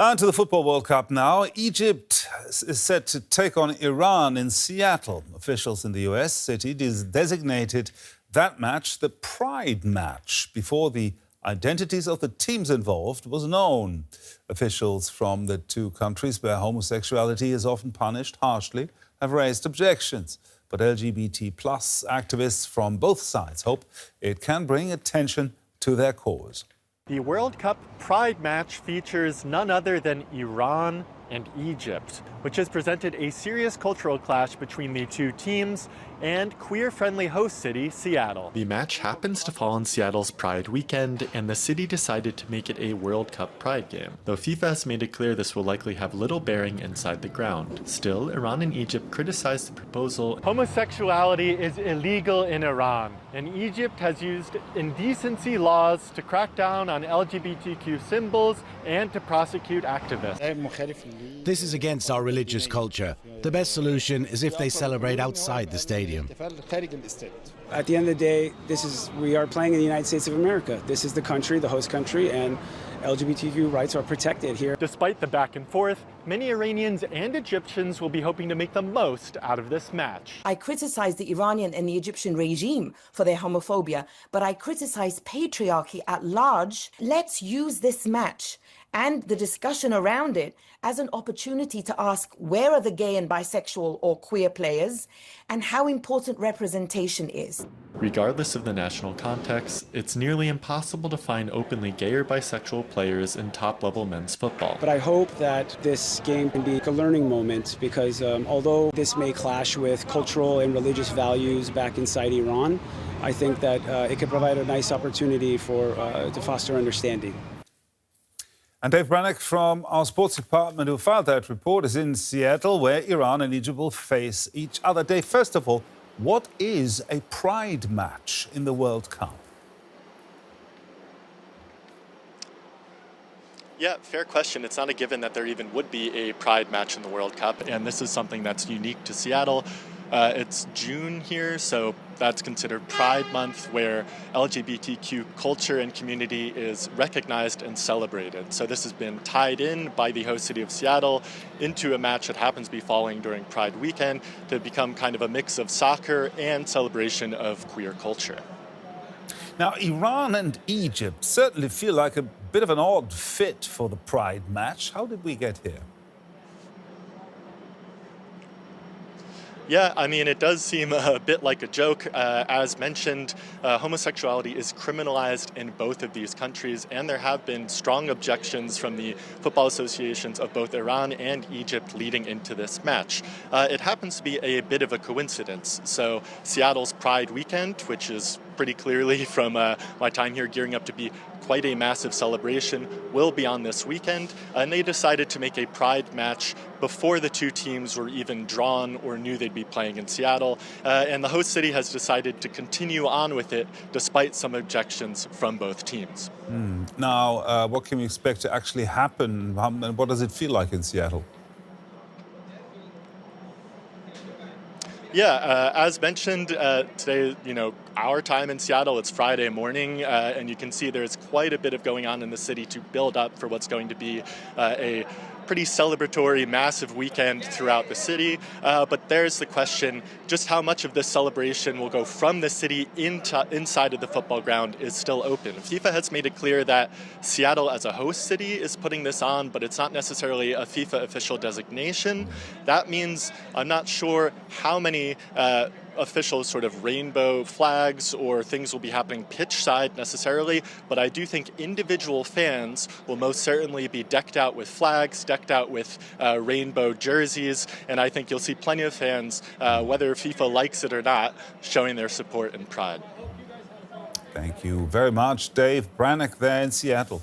On to the Football World Cup now. Egypt is set to take on Iran in Seattle. Officials in the US city designated that match the Pride match before the identities of the teams involved was known. Officials from the two countries where homosexuality is often punished harshly have raised objections. But LGBT plus activists from both sides hope it can bring attention to their cause. The World Cup Pride match features none other than Iran and Egypt, which has presented a serious cultural clash between the two teams and queer-friendly host city, Seattle. The match happens to fall on Seattle's Pride weekend, and the city decided to make it a World Cup Pride game, though FIFA has made it clear this will likely have little bearing inside the ground. Still, Iran and Egypt criticized the proposal. Homosexuality is illegal in Iran, and Egypt has used indecency laws to crack down on LGBTQ symbols and to prosecute activists. This is against our religious culture. The best solution is if they celebrate outside the stadium. At the end of the day, we are playing in the United States of America. This is the country, the host country, and LGBTQ rights are protected here. Despite the back and forth, many Iranians and Egyptians will be hoping to make the most out of this match. I criticize the Iranian and the Egyptian regime for their homophobia, but I criticize patriarchy at large. Let's use this match and the discussion around it as an opportunity to ask where are the gay and bisexual or queer players and how important representation is. Regardless of the national context, it's nearly impossible to find openly gay or bisexual players in top-level men's football. But I hope that this game can be a learning moment because although this may clash with cultural and religious values back inside Iran, I think that it could provide a nice opportunity to foster understanding. And Dave Braneck from our sports department, who filed that report, is in Seattle, where Iran and Egypt will face each other. Dave, first of all, what is a pride match in the World Cup? Yeah, fair question. It's not a given that there even would be a Pride match in the World Cup, and this is something that's unique to Seattle. It's June here, so that's considered Pride Month, where LGBTQ culture and community is recognized and celebrated. So this has been tied in by the host city of Seattle into a match that happens to be falling during Pride weekend to become kind of a mix of soccer and celebration of queer culture. Now, Iran and Egypt certainly feel like a bit of an odd fit for the Pride match. How did we get here? Yeah, I mean, it does seem a bit like a joke. As mentioned, homosexuality is criminalized in both of these countries, and there have been strong objections from the football associations of both Iran and Egypt leading into this match. It happens to be a bit of a coincidence. So Seattle's Pride weekend, which is pretty clearly from my time here gearing up to be quite a massive celebration, will be on this weekend, and they decided to make a Pride match before the two teams were even drawn or knew they'd be playing in Seattle, and the host city has decided to continue on with it despite some objections from both teams. Now, what can we expect to actually happen, and what does it feel like in Seattle? Yeah, as mentioned, today, our time in Seattle, it's Friday morning, and you can see there's quite a bit of going on in the city to build up for what's going to be a pretty celebratory, massive weekend throughout the city. But there's the question, just how much of this celebration will go from the city inside of the football ground is still open. FIFA has made it clear that Seattle as a host city is putting this on, but it's not necessarily a FIFA official designation. That means I'm not sure how many official sort of rainbow flags or things will be happening pitch side necessarily, but I do think individual fans will most certainly be decked out with flags, decked out with rainbow jerseys, and I think you'll see plenty of fans, whether FIFA likes it or not, showing their support and pride. Thank you very much, Dave Braneck there in Seattle.